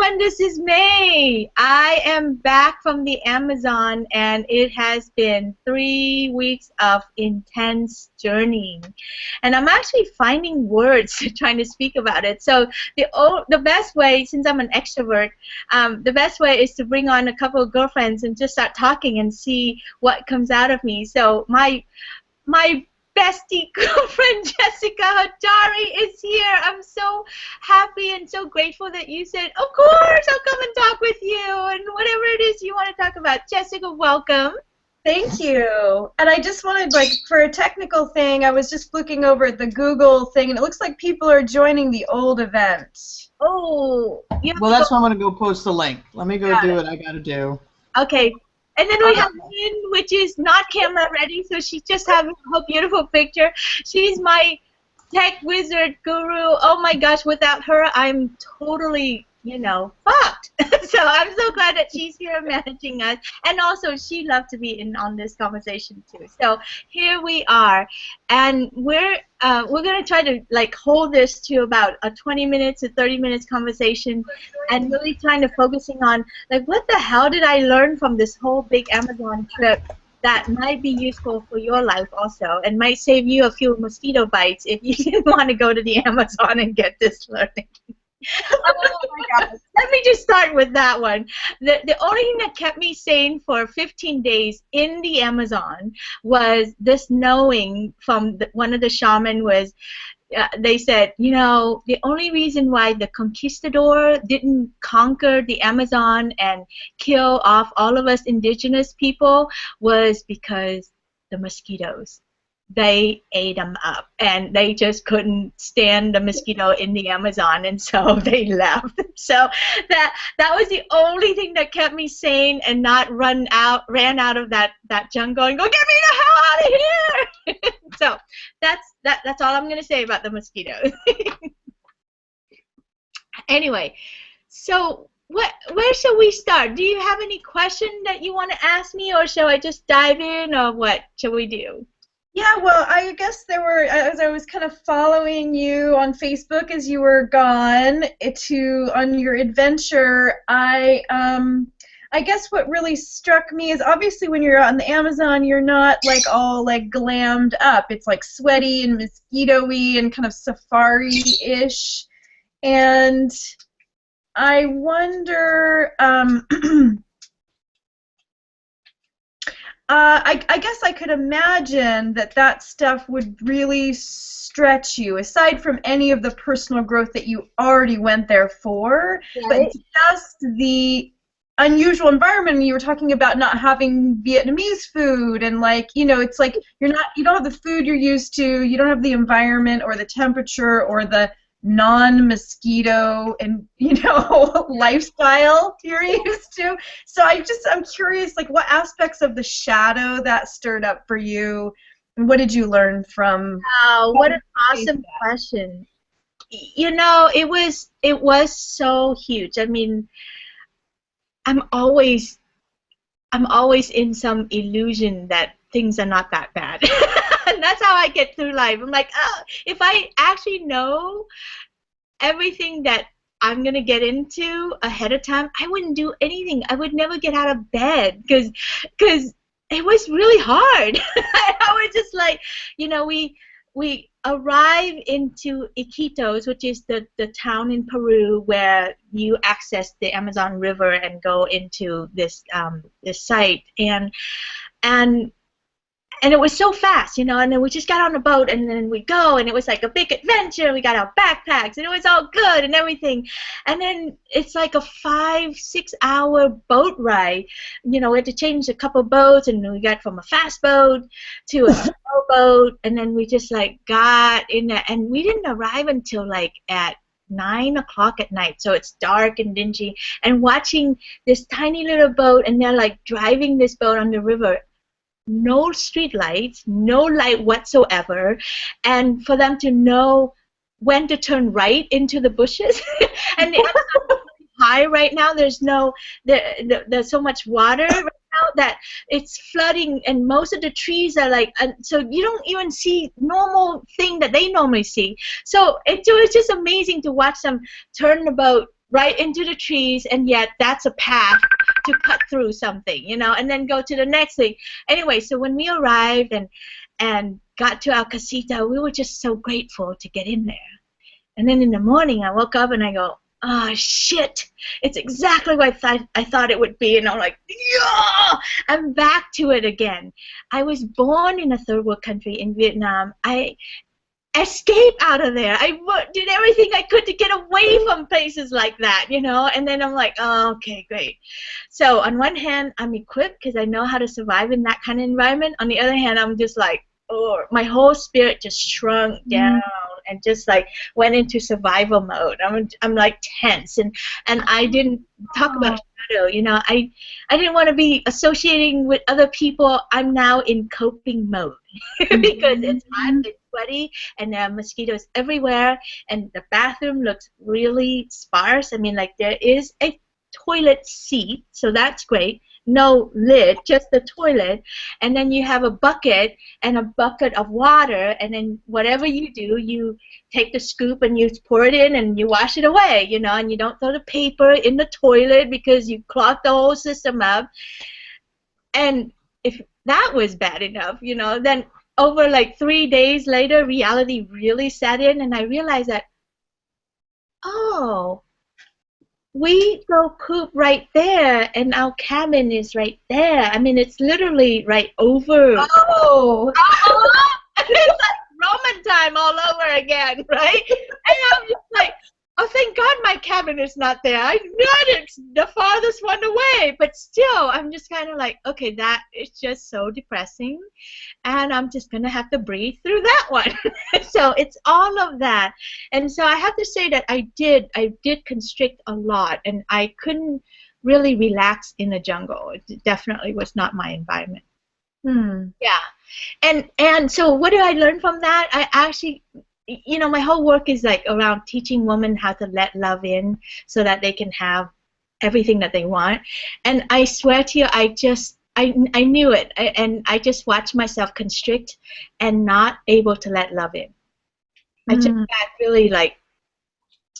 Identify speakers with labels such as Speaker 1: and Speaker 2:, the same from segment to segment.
Speaker 1: everyone, this is May. I am back from the Amazon, and it has been 3 weeks of intense journeying. And I'm actually finding words trying to speak about it. So the best way, since I'm an extrovert, the best way is to bring on a couple of girlfriends and just start talking and see what comes out of me. So my bestie girlfriend Jessica Hodari is here. I'm so happy and so grateful that you said, of course, I'll come and talk with you and whatever it is you want to talk about. Jessica, welcome.
Speaker 2: Thank you. And I just wanted, like, for a technical thing, I was just looking over at the Google thing, and it looks like people are joining the old event.
Speaker 1: Oh.
Speaker 3: Well, that's why I'm going to go post the link. Let me go do what I got to do.
Speaker 1: Okay. And then we have Lynn, which is not camera ready, so she just has her beautiful picture. She's my tech wizard guru. Oh my gosh, without her, I'm totally, fucked. So I'm so glad that she's here managing us. And also, she loved to be in on this conversation too. So here we are, and we're going to try to hold this to about a 20 minutes to 30 minutes conversation, and really trying to focusing on what the hell did I learn from this whole big Amazon trip that might be useful for your life also, and might save you a few mosquito bites if you didn't want to go to the Amazon and get this learning. Oh my God. Let me just start with that one. The only thing that kept me sane for 15 days in the Amazon was this knowing from one of the shaman was, they said, the only reason why the conquistador didn't conquer the Amazon and kill off all of us indigenous people was because the mosquitoes. They ate them up, and they just couldn't stand the mosquito in the Amazon, and so they left. So that was the only thing that kept me sane and not ran out of that jungle and go, get me the hell out of here. So that's all I'm gonna say about the mosquitoes. Anyway, so where shall we start? Do you have any question that you want to ask me, or shall I just dive in, or what shall we do?
Speaker 2: Yeah, well, I guess there were, as I was kind of following you on Facebook as you were gone on your adventure, I guess what really struck me is obviously when you're out in the Amazon, you're not all glammed up. It's sweaty and mosquito-y and kind of safari-ish. And I wonder, I guess I could imagine that stuff would really stretch you, aside from any of the personal growth that you already went there for, right. But just the unusual environment. You were talking about not having Vietnamese food, and it's you don't have the food you're used to, you don't have the environment or the temperature or the non-mosquito and lifestyle you're used to. So I'm curious, what aspects of the shadow that stirred up for you, and what did you learn from?
Speaker 1: Wow, what an awesome question. It was so huge. I mean, I'm always in some illusion that things are not that bad. And that's how I get through life. I'm like, oh, if I actually know everything that I'm going to get into ahead of time, I wouldn't do anything. I would never get out of bed because it was really hard. I was just we arrive into Iquitos, which is the town in Peru where you access the Amazon River and go into this site, and it was so fast, and then we just got on a boat, and then we go, and it was like a big adventure. We got our backpacks, and it was all good and everything. And then it's like a 5-6 hour boat ride. We had to change a couple boats, and we got from a fast boat to a slow boat, and then we just got in there, and we didn't arrive until at 9 o'clock at night, so it's dark and dingy, and watching this tiny little boat, and they're driving this boat on the river. No street lights, no light whatsoever, and for them to know when to turn right into the bushes. And it's high right now. There's so much water right now that it's flooding, and most of the trees are so you don't even see normal thing that they normally see. So it was just amazing to watch them turn the boat right into the trees, and yet that's a path to cut through something, you know, and then go to the next thing. Anyway, so when we arrived and got to our casita, we were just so grateful to get in there. And then in the morning, I woke up and I go, oh shit, it's exactly what I thought it would be. And I'm like, yeah, I'm back to it again. I was born in a third world country in Vietnam. I escaped out of there. I did everything I could to get away from places like that, you know. And then I'm like, oh, okay, great. So on one hand, I'm equipped because I know how to survive in that kind of environment. On the other hand, I'm just like, oh, my whole spirit just shrunk down and just like went into survival mode. I'm like tense, and I didn't talk about shadow. You know, I didn't want to be associating with other people. I'm now in coping mode because it's hot, it's sweaty, and there are mosquitoes everywhere, and the bathroom looks really sparse. I mean, like there is a toilet seat, so that's great. No lid, just the toilet, and then you have a bucket and a bucket of water, and then whatever you do, you take the scoop and you pour it in and you wash it away, you know, and you don't throw the paper in the toilet because you clog the whole system up. And if that was bad enough, you know, then over like 3 days later, reality really set in, and I realized that, oh, we go poop right there, and our cabin is right there. I mean, it's literally right over.
Speaker 2: Oh!
Speaker 1: It's like Roman time all over again, right? And I'm just like, oh, thank God my cabin is not there. I know it's the farthest one away, but still, I'm just kind of like, okay, that is just so depressing, and I'm just going to have to breathe through that one. So it's all of that. And so I have to say that I did constrict a lot, and I couldn't really relax in the jungle. It definitely was not my environment. Yeah. And so what did I learn from that? I actually, you know, my whole work is like around teaching women how to let love in so that they can have everything that they want. And I swear to you, I knew it, and I just watched myself constrict and not able to let love in. I just got really like,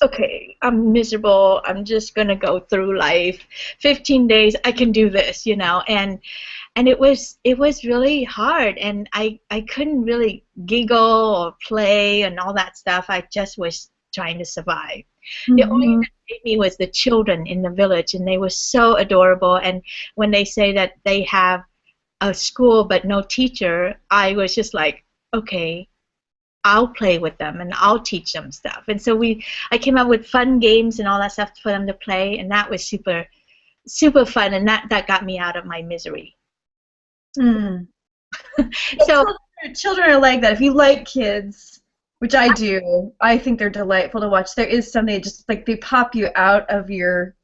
Speaker 1: okay, I'm miserable. I'm just gonna go through life. 15 days, I can do this, you know. And it was really hard, and I couldn't really giggle or play and all that stuff. I just was trying to survive. The only thing that made me was the children in the village, and they were so adorable. And when they say that they have a school but no teacher, I was just like, okay, I'll play with them and I'll teach them stuff. And so I came up with fun games and all that stuff for them to play, and that was super, super fun, and that got me out of my misery. So
Speaker 2: children are like that. If you like kids, which I do, I think they're delightful to watch. There is something just like they pop you out of your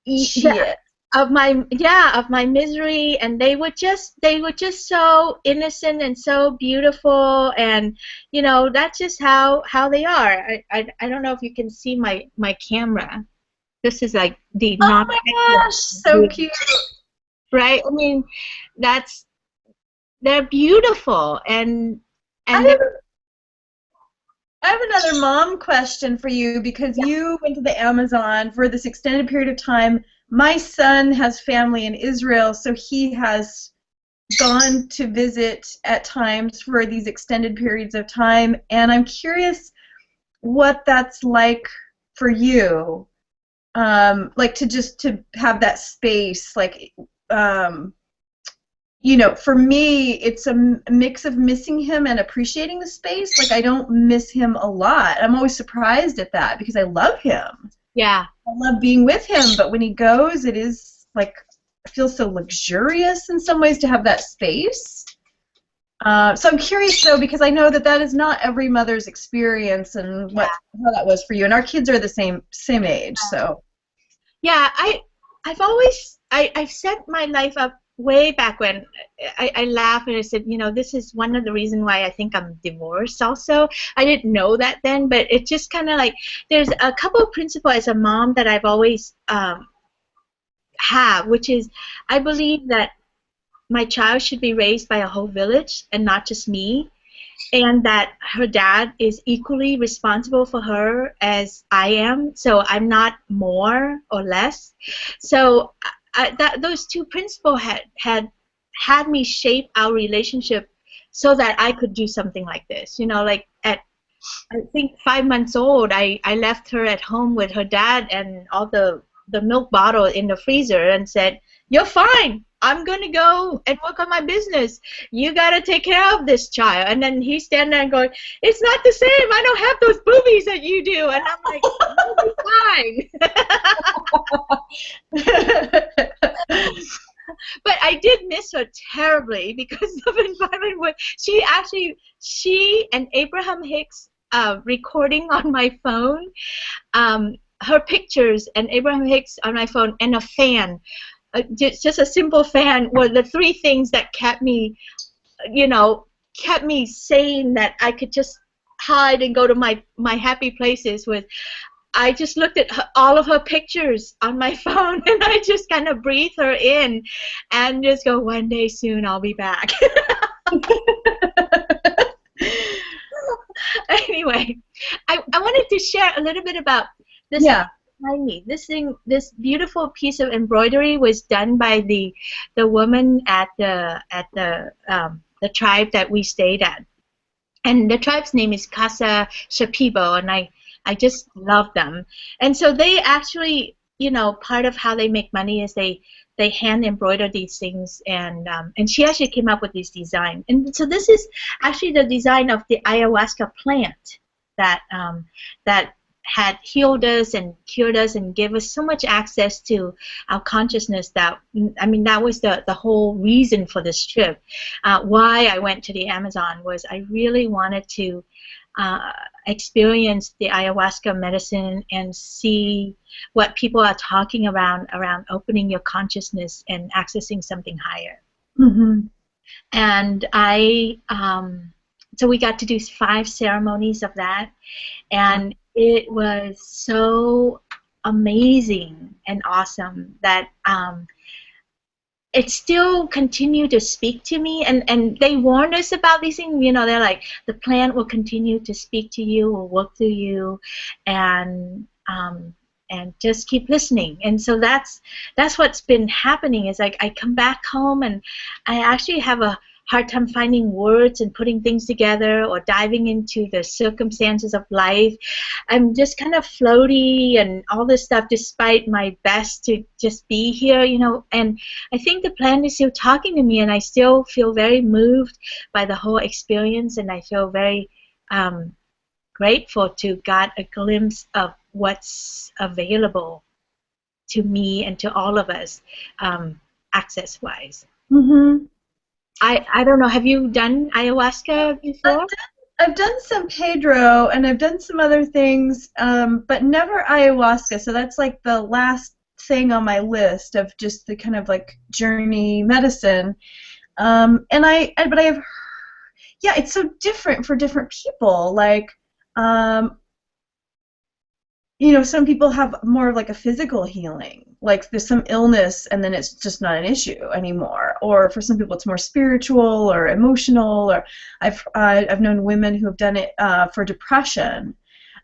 Speaker 2: shit.
Speaker 1: Of my misery, and they were just so innocent and so beautiful, and you know, that's just how they are. I don't know if you can see my camera. This is like the
Speaker 2: oh my gosh, so cute.
Speaker 1: Right? I mean, they're beautiful, and
Speaker 2: I have another mom question for you, because you went to the Amazon for this extended period of time. My son has family in Israel, so he has gone to visit at times for these extended periods of time, and I'm curious what that's like for you, like to have that space, like, you know, for me, it's a mix of missing him and appreciating the space. Like, I don't miss him a lot. I'm always surprised at that because I love him.
Speaker 1: Yeah.
Speaker 2: I love being with him, but when he goes, it is like, it feels so luxurious in some ways to have that space. So I'm curious, though, because I know that is not every mother's experience, and how that was for you. And our kids are the same age, so.
Speaker 1: Yeah, I've set my life up way back when. I laugh and I said, you know, this is one of the reasons why I think I'm divorced also. I didn't know that then, but it just kind of like, there's a couple of principles as a mom that I've always have, which is I believe that my child should be raised by a whole village and not just me. and that her dad is equally responsible for her as I am, so I'm not more or less. So those two principles had me shape our relationship so that I could do something like this. You know, like at I think 5 months old, I left her at home with her dad and all the milk bottle in the freezer and said, "You're fine. I'm gonna go and work on my business. You gotta take care of this child." And then he's standing there and going, "It's not the same. I don't have those boobies that you do." And I'm like, "You'll be fine." But I did miss her terribly because of environment where she and Abraham Hicks recording on my phone, her pictures and Abraham Hicks on my phone and a fan, just a simple fan were the three things that kept me, kept me saying that I could just hide and go to my happy places with. I just looked at all of her pictures on my phone and I just kind of breathe her in and just go, one day soon I'll be back. Anyway, I wanted to share a little bit about this.
Speaker 2: Yeah.
Speaker 1: Behind me. This beautiful piece of embroidery was done by the woman at the tribe that we stayed at. And the tribe's name is Casa Shapibo, and I just love them. And so they actually, part of how they make money is they hand embroider these things, and she actually came up with this design. And so this is actually the design of the ayahuasca plant that had healed us and cured us and gave us so much access to our consciousness that was the whole reason for this trip. Why I went to the Amazon was I really wanted to experience the ayahuasca medicine and see what people are talking around opening your consciousness and accessing something higher.
Speaker 2: Mm-hmm.
Speaker 1: And so we got to do 5 ceremonies of that, and it was so amazing and awesome that it still continued to speak to me, and they warned us about these things. They're like, the plant will continue to speak to you, will work through you, and just keep listening. And so that's what's been happening. Is like I come back home and I actually have a hard time finding words and putting things together or diving into the circumstances of life. I'm just kind of floaty and all this stuff despite my best to just be here, and I think the plant is still talking to me, and I still feel very moved by the whole experience, and I feel very grateful to got a glimpse of what's available to me and to all of us, access-wise.
Speaker 2: Mm-hmm.
Speaker 1: I don't know. Have you done ayahuasca before?
Speaker 2: I've done San Pedro, and I've done some other things, but never ayahuasca. So that's like the last thing on my list of just the kind of like journey medicine. But I have, yeah, it's so different for different people. Like, some people have more of like a physical healing, like there's some illness and then it's just not an issue anymore. Or for some people it's more spiritual or emotional. Or I've known women who have done it for depression,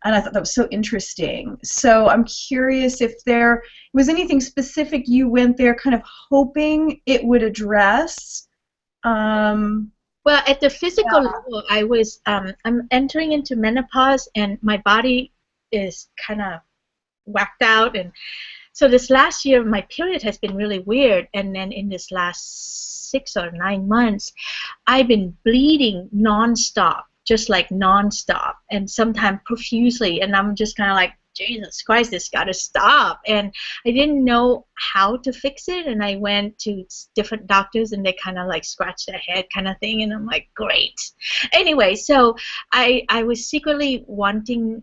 Speaker 2: and I thought that was so interesting. So I'm curious if there was anything specific you went there kind of hoping it would address.
Speaker 1: Well, at the physical level, I was I'm entering into menopause, and my body is kind of whacked out, and so this last year my period has been really weird, and then in this last 6 or 9 months I've been bleeding nonstop, just like nonstop, and sometimes profusely, and I'm just kind of like, Jesus Christ, this got to stop. And I didn't know how to fix it, and I went to different doctors, and they kind of like scratched their head kind of thing, and I'm like, great. Anyway, so I was secretly wanting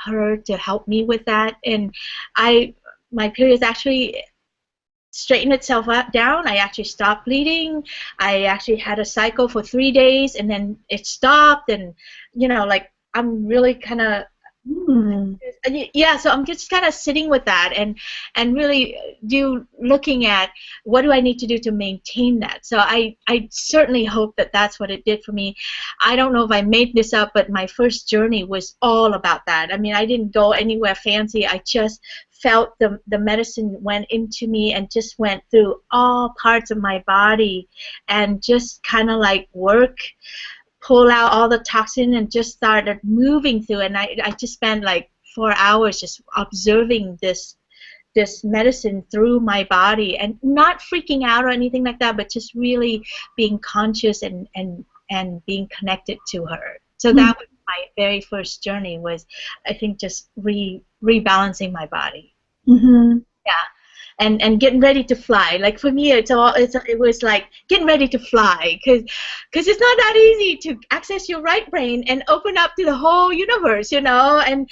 Speaker 1: her to help me with that, and my periods actually straightened itself down. I actually stopped bleeding. I actually had a cycle for 3 days, and then it stopped, and like I'm really kind of
Speaker 2: Mm.
Speaker 1: Yeah, so I'm just kind of sitting with that and really looking at what do I need to do to maintain that. So I certainly hope that that's what it did for me. I don't know if I made this up, but my first journey was all about that. I mean, I didn't go anywhere fancy. I just felt the medicine went into me and just went through all parts of my body and just kind of like pull out all the toxin and just started moving through. And I just spent like 4 hours just observing this medicine through my body and not freaking out or anything like that, but just really being conscious and being connected to her. So that was my very first journey, was I think just rebalancing my body.
Speaker 2: Mm-hmm.
Speaker 1: Yeah. And getting ready to fly. Like for me, it was like getting ready to fly, because it's not that easy to access your right brain and open up to the whole universe, you know. And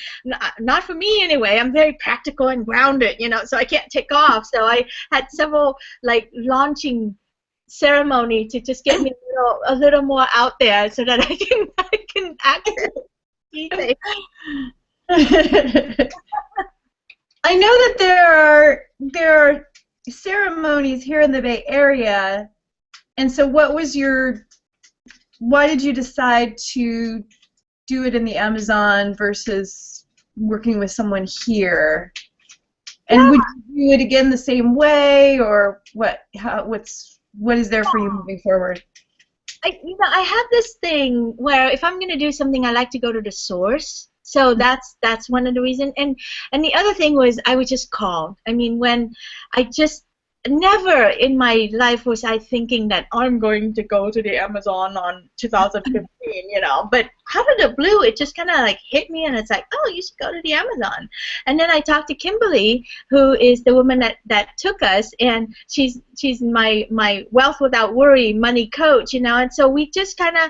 Speaker 1: not for me anyway. I'm very practical and grounded, you know, so I can't take off. So I had several like launching ceremony to just get me a little more out there so that I can access anything.
Speaker 2: I know that there are ceremonies here in the Bay Area, and so why did you decide to do it in the Amazon versus working with someone here? And would you do it again the same way, or what is there for you moving forward?
Speaker 1: I have this thing where if I'm going to do something, I like to go to the source. So that's one of the reasons. And the other thing was I was just called. I mean, when I just never in my life was I thinking that I'm going to go to the Amazon on 2015, you know. But out of the blue, it just kind of like hit me, and it's like, oh, you should go to the Amazon. And then I talked to Kimberly, who is the woman that took us, and she's my wealth without worry money coach, you know. And so we just kind of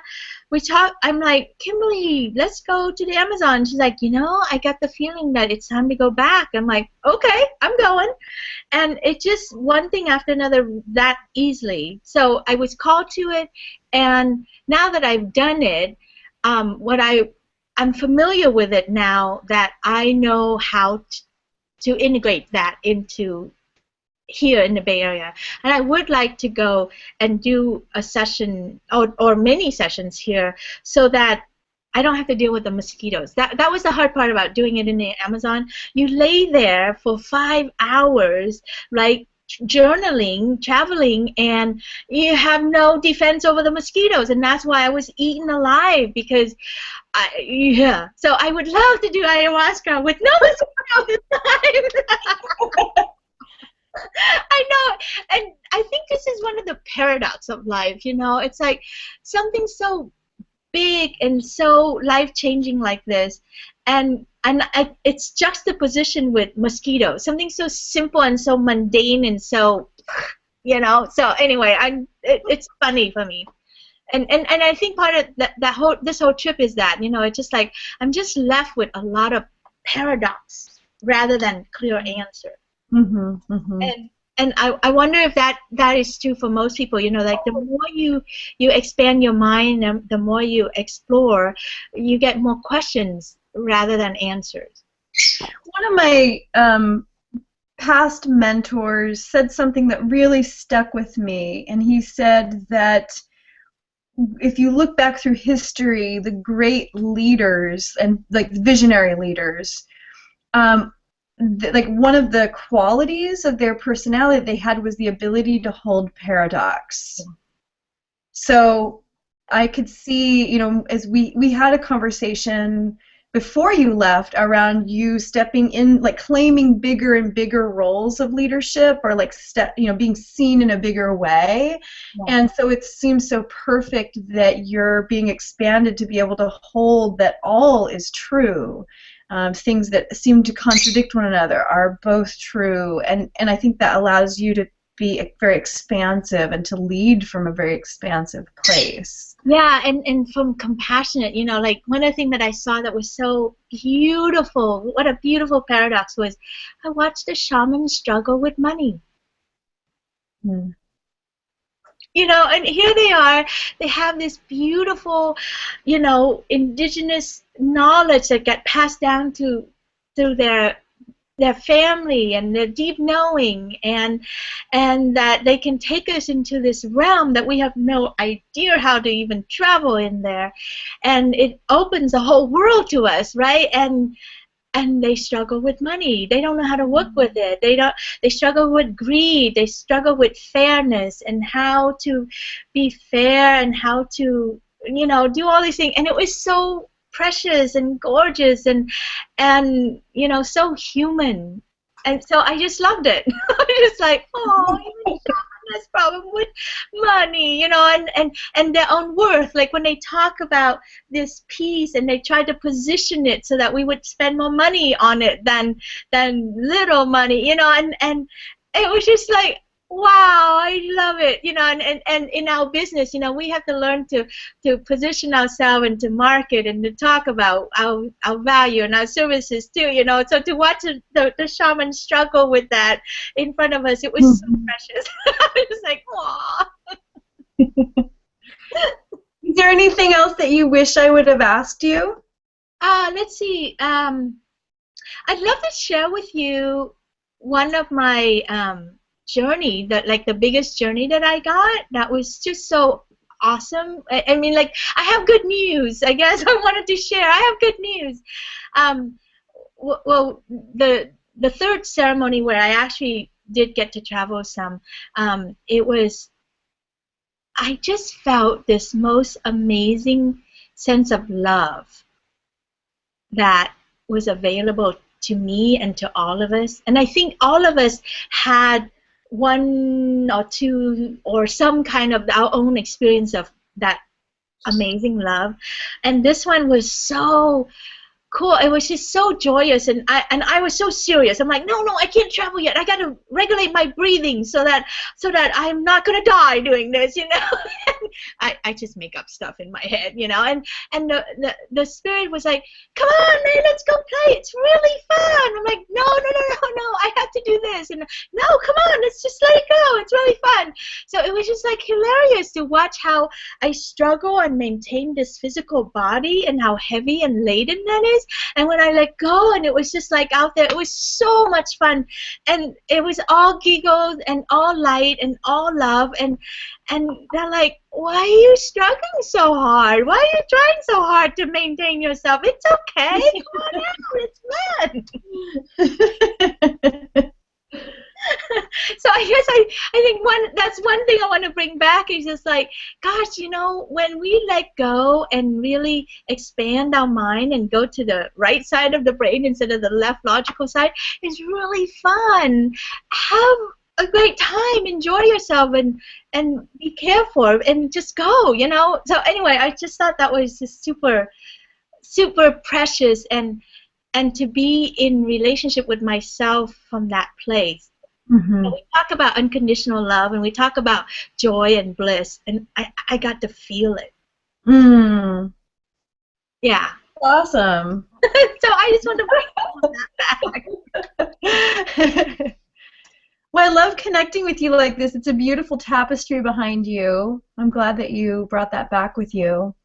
Speaker 1: I'm like, Kimberly, let's go to the Amazon. She's like, you know, I got the feeling that it's time to go back. I'm like, okay, I'm going. And it just one thing after another that easily. So I was called to it, and now that I've done it, I'm familiar with it now that I know how to integrate that into here in the Bay Area. And I would like to go and do a session or many sessions here so that I don't have to deal with the mosquitoes. That was the hard part about doing it in the Amazon. You lay there for 5 hours, like journaling, traveling, and you have no defense over the mosquitoes. And that's why I was eaten alive, because yeah. So I would love to do ayahuasca with no mosquitoes this time. I know, and I think this is one of the paradox of life, you know. It's like something so big and so life-changing like this, and it's juxtaposition with mosquitoes, something so simple and so mundane and so, you know. So anyway, it's funny for me, and I think part of this whole trip is that, you know, it's just like I'm just left with a lot of paradox rather than clear answer.
Speaker 2: Mm-hmm, mm-hmm.
Speaker 1: And I wonder if that is true for most people. You know, like the more you expand your mind, the more you explore, you get more questions rather than answers.
Speaker 2: One of my past mentors said something that really stuck with me, and he said that if you look back through history, the great leaders and like visionary leaders, like one of the qualities of their personality they had was the ability to hold paradox. So I could see, you know, as we had a conversation before you left around you stepping in, like claiming bigger and bigger roles of leadership, or like being seen in a bigger way. Yeah. And so it seems so perfect that you're being expanded to be able to hold that all is true. Things that seem to contradict one another are both true, and I think that allows you to be very expansive and to lead from a very expansive place.
Speaker 1: Yeah, and from compassionate, you know, like one of the things that I saw that was so beautiful, what a beautiful paradox, was I watched a shaman struggle with money. You know, and here they are. They have this beautiful, you know, indigenous knowledge that got passed down to through their family and their deep knowing, and that they can take us into this realm that we have no idea how to even travel in there, and it opens the whole world to us, right? And they struggle with money. They don't know how to work with it. They struggle with greed. They struggle with fairness and how to be fair and how to, you know, do all these things. And it was so precious and gorgeous and you know, so human. And so I just loved it. I was just like, oh, even Shaman has problem with money, you know, and their own worth. Like when they talk about this piece and they tried to position it so that we would spend more money on it than little money, you know, and it was just like, wow, I love it, you know, and in our business, you know, we have to learn to position ourselves and to market and to talk about our value and our services too, you know. So to watch the shaman struggle with that in front of us, it was so precious. I was like, aw.
Speaker 2: Is there anything else that you wish I would have asked you?
Speaker 1: Let's see. I'd love to share with you one of my journey, that like the biggest journey that I got. That was just so awesome. I mean, like, I have good news. I guess I wanted to share. I have good news. Well, the third ceremony where I actually did get to travel some, it was, I just felt this most amazing sense of love that was available to me and to all of us. And I think all of us had one or two or some kind of our own experience of that amazing love. And this one was so cool. It was just so joyous, and I was so serious. I'm like, no, I can't travel yet. I got to regulate my breathing so that I'm not gonna die doing this, you know. I just make up stuff in my head, you know. And the spirit was like, come on, man, let's go play. It's really fun. I'm like, no, I have to do this. And no, come on, let's just let it go. It's really fun. So it was just like hilarious to watch how I struggle and maintain this physical body and how heavy and laden that is. And when I let go and it was just like out there, it was so much fun. And it was all giggles and all light and all love. And they're like, why are you struggling so hard? Why are you trying so hard to maintain yourself? It's okay. Come on out. It's fun. So I guess I think that's one thing I want to bring back is just like, gosh, you know, when we let go and really expand our mind and go to the right side of the brain instead of the left logical side, it's really fun. Have a great time, enjoy yourself, and be careful and just go, you know. So anyway, I just thought that was just super precious, and to be in relationship with myself from that place.
Speaker 2: Mm-hmm.
Speaker 1: So we talk about unconditional love and we talk about joy and bliss, and I got to feel it. Yeah.
Speaker 2: Awesome.
Speaker 1: So I just want to bring that back.
Speaker 2: Well, I love connecting with you like this. It's a beautiful tapestry behind you. I'm glad that you brought that back with you.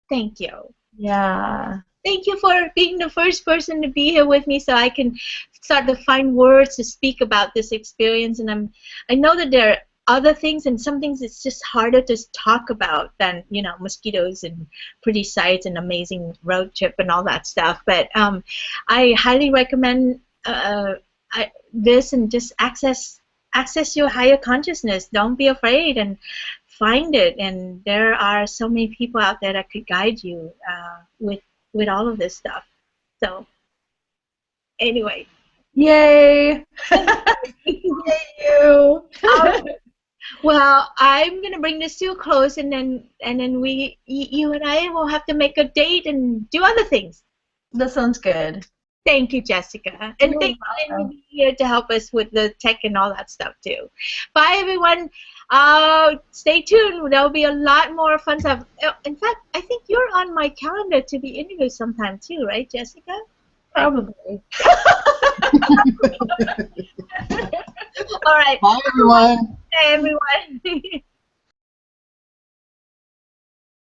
Speaker 1: Thank you.
Speaker 2: Yeah.
Speaker 1: Thank you for being the first person to be here with me so I can start to find words to speak about this experience. And I know that there are other things, and some things it's just harder to talk about than, you know, mosquitoes and pretty sights and amazing road trip and all that stuff. But I highly recommend this, and just access your higher consciousness. Don't be afraid, and find it. And there are so many people out there that could guide you with all of this stuff. So anyway.
Speaker 2: Yay! Yay you!
Speaker 1: Well, I'm gonna bring this to a close, and then you and I will have to make a date and do other things.
Speaker 2: That sounds good.
Speaker 1: Thank you, Jessica, and thank you for being here to help us with the tech and all that stuff too. Bye, everyone. Stay tuned. There'll be a lot more fun stuff. In fact, I think you're on my calendar to be interviewed sometime too, right, Jessica?
Speaker 2: Probably.
Speaker 1: All right.
Speaker 3: Bye, everyone.
Speaker 1: Bye, everyone.